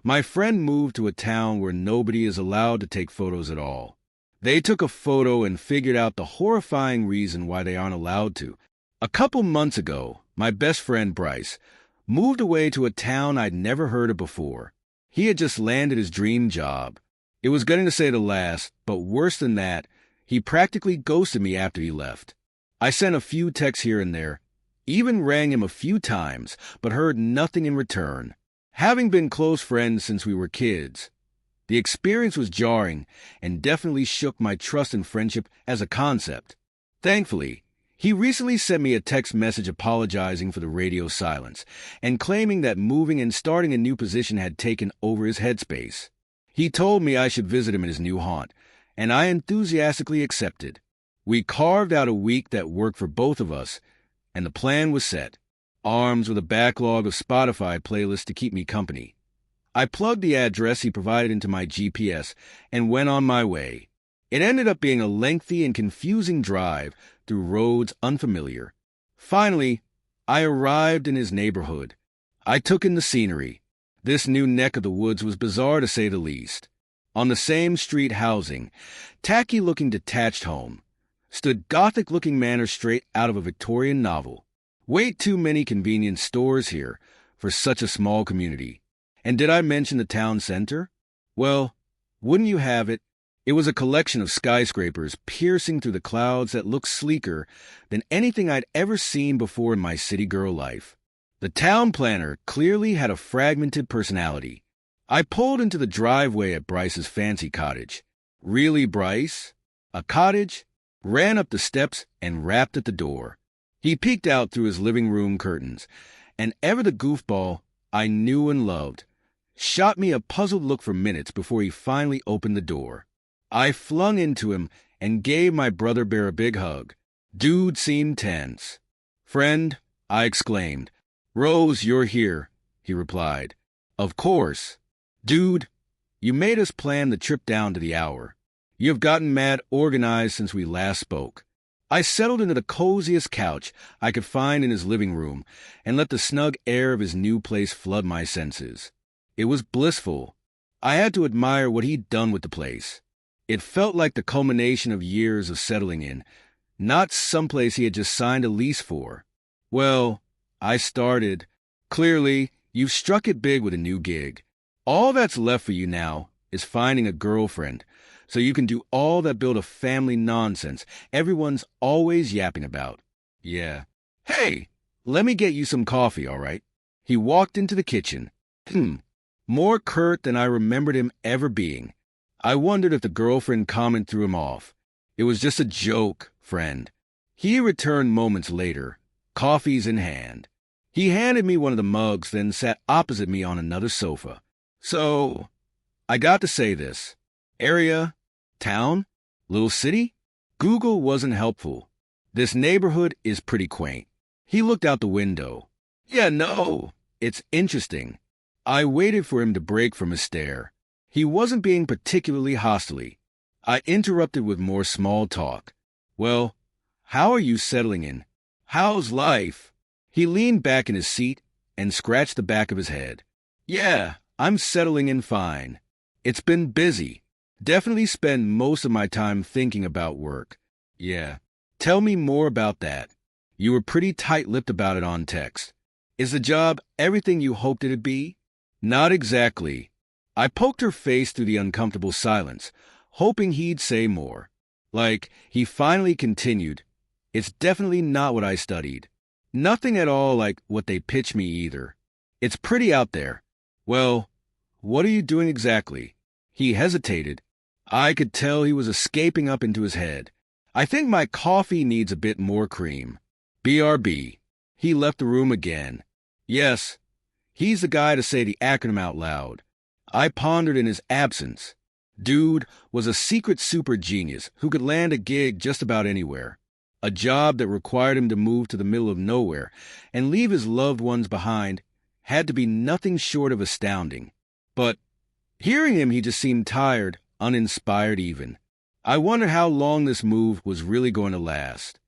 My friend moved to a town where nobody is allowed to take photos at all. They took a photo and figured out the horrifying reason why they aren't allowed to. A couple months ago, my best friend Bryce moved away to a town I'd never heard of before. He had just landed his dream job. It was getting to say the last, but worse than that, he practically ghosted me after he left. I sent a few texts here and there, even rang him a few times, but heard nothing in return. Having been close friends since we were kids, the experience was jarring and definitely shook my trust in friendship as a concept. Thankfully, he recently sent me a text message apologizing for the radio silence and claiming that moving and starting a new position had taken over his headspace. He told me I should visit him in his new haunt, and I enthusiastically accepted. We carved out a week that worked for both of us, and the plan was set, armed with a backlog of Spotify playlists to keep me company. I plugged the address he provided into my GPS and went on my way. It ended up being a lengthy and confusing drive through roads unfamiliar. Finally, I arrived in his neighborhood. I took in the scenery. This new neck of the woods was bizarre to say the least. On the same street housing, tacky-looking detached home, stood Gothic-looking manors straight out of a Victorian novel. Way too many convenience stores here for such a small community. And did I mention the town center? Well, wouldn't you have it, it was a collection of skyscrapers piercing through the clouds that looked sleeker than anything I'd ever seen before in my city girl life. The town planner clearly had a fragmented personality. I pulled into the driveway at Bryce's fancy cottage. Really, Bryce? A cottage? Ran up the steps and rapped at the door. He peeked out through his living room curtains, and ever the goofball I knew and loved shot me a puzzled look for minutes before he finally opened the door. I flung into him and gave my brother bear a big hug. Dude seemed tense. "Friend," I exclaimed. "Rose, you're here," he replied. "Of course. Dude, you made us plan the trip down to the hour. You have gotten mad organized since we last spoke." I settled into the coziest couch I could find in his living room and let the snug air of his new place flood my senses. It was blissful. I had to admire what he'd done with the place. It felt like the culmination of years of settling in, not someplace he had just signed a lease for. "Well, I started. Clearly, you've struck it big with a new gig. All that's left for you now is finding a girlfriend, so you can do all that build a family nonsense everyone's always yapping about." "Yeah. Hey, let me get you some coffee, all right?" He walked into the kitchen. More curt than I remembered him ever being. I wondered if the girlfriend comment threw him off. It was just a joke, friend. He returned moments later, coffees in hand. He handed me one of the mugs, then sat opposite me on another sofa. "So, I got to say this. Area? Town? Little city?" Google wasn't helpful. "This neighborhood is pretty quaint." He looked out the window. "Yeah, no, it's interesting." I waited for him to break from his stare. He wasn't being particularly hostile. I interrupted with more small talk. "Well, how are you settling in? How's life?" He leaned back in his seat and scratched the back of his head. "Yeah, I'm settling in fine. It's been busy. Definitely spend most of my time thinking about work." "Yeah. Tell me more about that. You were pretty tight-lipped about it on text. Is the job everything you hoped it'd be?" "Not exactly." I poked her face through the uncomfortable silence, hoping he'd say more. He finally continued, "It's definitely not what I studied. Nothing at all like what they pitched me either. It's pretty out there." "Well, what are you doing exactly?" He hesitated. I could tell he was escaping up into his head. "I think my coffee needs a bit more cream." "BRB." He left the room again. Yes, he's the guy to say the acronym out loud. I pondered in his absence. Dude was a secret super genius who could land a gig just about anywhere. A job that required him to move to the middle of nowhere and leave his loved ones behind had to be nothing short of astounding. But hearing him, he just seemed tired, uninspired even. I wondered how long this move was really going to last.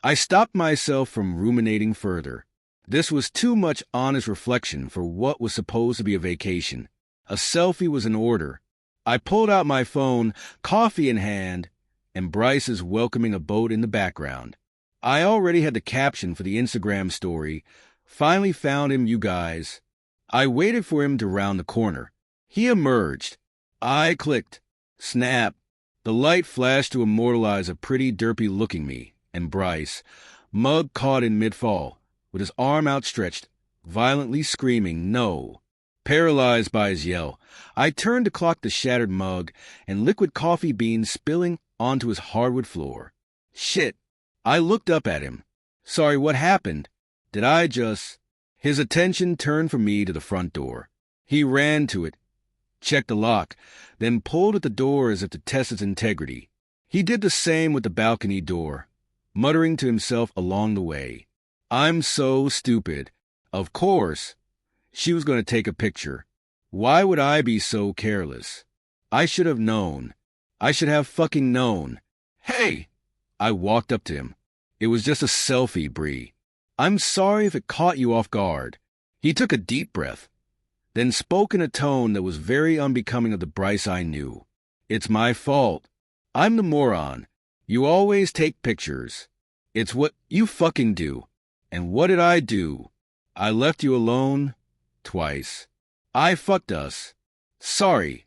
I stopped myself from ruminating further. This was too much honest reflection for what was supposed to be a vacation. A selfie was in order. I pulled out my phone, coffee in hand, and Bryce is welcoming a boat in the background. I already had the caption for the Instagram story. Finally found him, you guys. I waited for him to round the corner. He emerged. I clicked. Snap. The light flashed to immortalize a pretty derpy-looking me, and Bryce, mug caught in mid-fall, with his arm outstretched, violently screaming, no. Paralyzed by his yell, I turned to clock the shattered mug and liquid coffee beans spilling onto his hardwood floor. Shit. I looked up at him. Sorry, what happened? Did I just... His attention turned from me to the front door. He ran to it, checked the lock, then pulled at the door as if to test its integrity. He did the same with the balcony door, muttering to himself along the way. I'm so stupid. Of course. She was going to take a picture. Why would I be so careless? I should have known. I should have fucking known. Hey! I walked up to him. It was just a selfie, Bree. I'm sorry if it caught you off guard. He took a deep breath, then spoke in a tone that was very unbecoming of the Bryce I knew. It's my fault. I'm the moron. You always take pictures. It's what you fucking do. And what did I do? I left you alone twice. I fucked us. Sorry,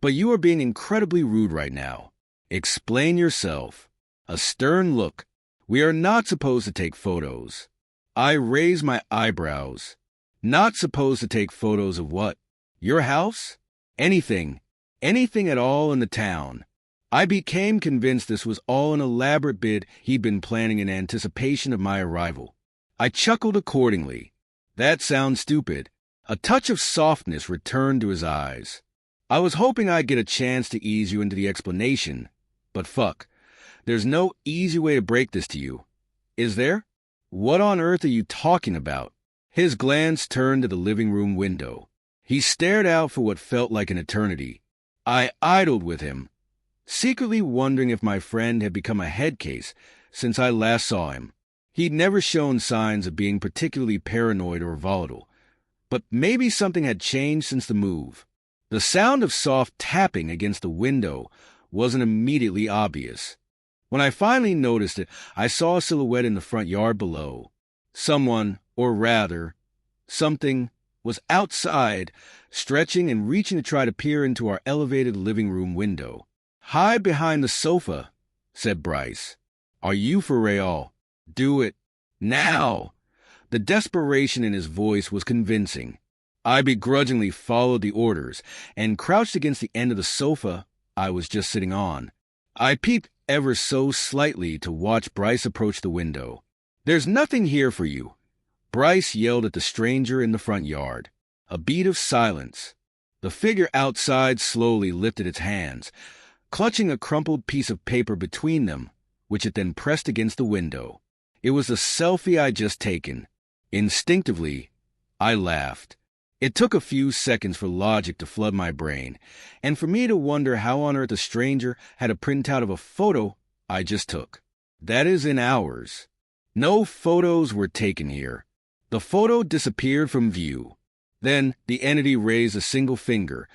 but you are being incredibly rude right now. Explain yourself. A stern look. We are not supposed to take photos. I raised my eyebrows. Not supposed to take photos of what? Your house? Anything. Anything at all in the town. I became convinced this was all an elaborate bid he'd been planning in anticipation of my arrival. I chuckled accordingly. That sounds stupid. A touch of softness returned to his eyes. I was hoping I'd get a chance to ease you into the explanation, but fuck. There's no easy way to break this to you. Is there? What on earth are you talking about? His glance turned to the living room window. He stared out for what felt like an eternity. I idled with him, secretly wondering if my friend had become a head case since I last saw him. He'd never shown signs of being particularly paranoid or volatile, but maybe something had changed since the move. The sound of soft tapping against the window wasn't immediately obvious. When I finally noticed it, I saw a silhouette in the front yard below. Someone, or rather, something, was outside, stretching and reaching to try to peer into our elevated living room window. Hide behind the sofa, said Bryce. Are you for real? Do it. Now! The desperation in his voice was convincing. I begrudgingly followed the orders and crouched against the end of the sofa I was just sitting on. I peeped ever so slightly to watch Bryce approach the window. There's nothing here for you, Bryce yelled at the stranger in the front yard. A beat of silence. The figure outside slowly lifted its hands, clutching a crumpled piece of paper between them, which it then pressed against the window. It was the selfie I'd just taken. Instinctively, I laughed. It took a few seconds for logic to flood my brain, and for me to wonder how on earth a stranger had a printout of a photo I just took. That is in hours. No photos were taken here. The photo disappeared from view. Then the entity raised a single finger,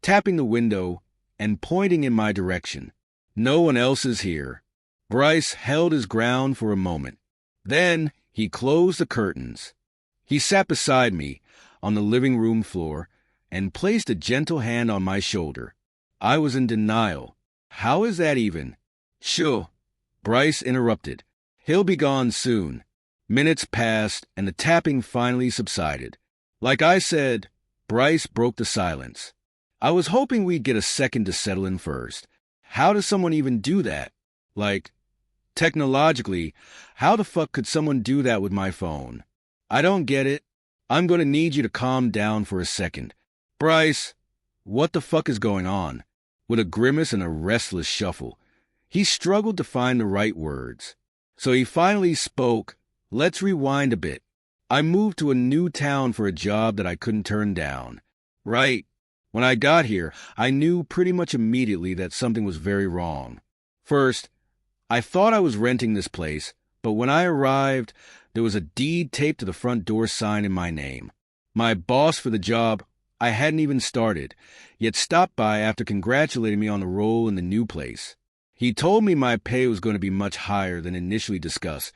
tapping the window and pointing in my direction. No one else is here. Bryce held his ground for a moment. Then he closed the curtains. He sat beside me on the living room floor and placed a gentle hand on my shoulder. I was in denial. How is that even? Sure, Bryce interrupted. He'll be gone soon. Minutes passed and the tapping finally subsided. Like I said, Bryce broke the silence. I was hoping we'd get a second to settle in first. How does someone even do that? Like, technologically, how the fuck could someone do that with my phone? I don't get it. I'm going to need you to calm down for a second. Bryce, what the fuck is going on? With a grimace and a restless shuffle, he struggled to find the right words. So he finally spoke. Let's rewind a bit. I moved to a new town for a job that I couldn't turn down. Right. When I got here, I knew pretty much immediately that something was very wrong. First, I thought I was renting this place, but when I arrived, there was a deed taped to the front door sign in my name. My boss for the job I hadn't even started, yet stopped by after congratulating me on the role in the new place. He told me my pay was going to be much higher than initially discussed,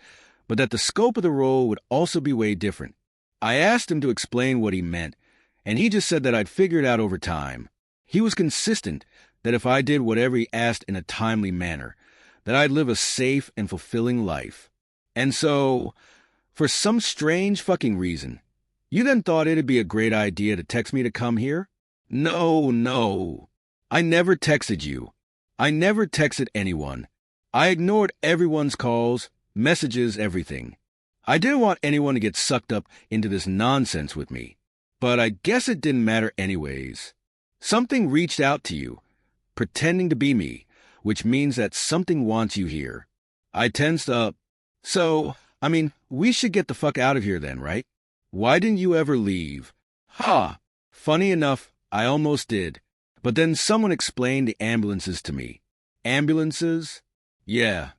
but that the scope of the role would also be way different. I asked him to explain what he meant, and he just said that I'd figure it out over time. He was consistent that if I did whatever he asked in a timely manner, that I'd live a safe and fulfilling life. And so, for some strange fucking reason, you then thought it'd be a great idea to text me to come here? No. I never texted you. I never texted anyone. I ignored everyone's calls, messages, everything. I didn't want anyone to get sucked up into this nonsense with me. But I guess it didn't matter anyways. Something reached out to you, pretending to be me, which means that something wants you here. I tensed up. So, we should get the fuck out of here then, right? Why didn't you ever leave? Funny enough, I almost did. But then someone explained the ambulances to me. Ambulances? Yeah.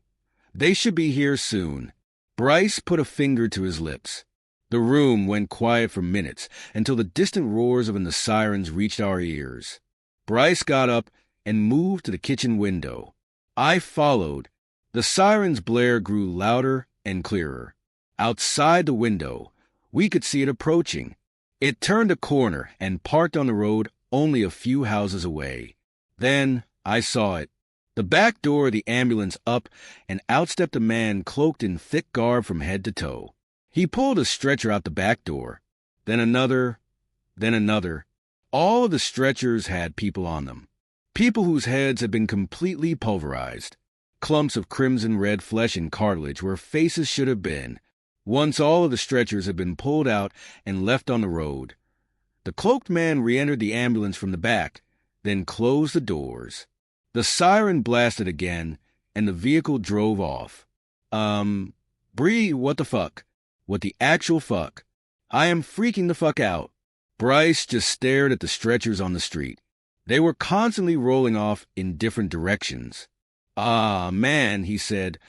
They should be here soon. Bryce put a finger to his lips. The room went quiet for minutes until the distant roars of the sirens reached our ears. Bryce got up and moved to the kitchen window. I followed. The siren's blare grew louder and clearer. Outside the window, we could see it approaching. It turned a corner and parked on the road only a few houses away. Then I saw it. The back door of the ambulance up, and out stepped a man cloaked in thick garb from head to toe. He pulled a stretcher out the back door. Then another. All of the stretchers had people on them. People whose heads had been completely pulverized. Clumps of crimson-red flesh and cartilage where faces should have been. Once all of the stretchers had been pulled out and left on the road. The cloaked man re-entered the ambulance from the back, then closed the doors. The siren blasted again, and the vehicle drove off. Bree, what the fuck? What the actual fuck? I am freaking the fuck out. Bryce just stared at the stretchers on the street. They were constantly rolling off in different directions. Ah, man, he said,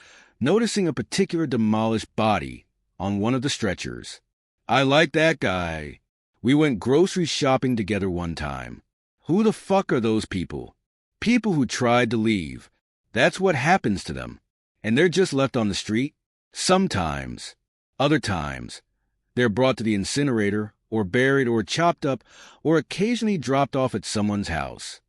noticing a particular demolished body on one of the stretchers. I like that guy. We went grocery shopping together one time. Who the fuck are those people? People who tried to leave. That's what happens to them. And they're just left on the street? Sometimes. Other times, they're brought to the incinerator, or buried, or chopped up, or occasionally dropped off at someone's house.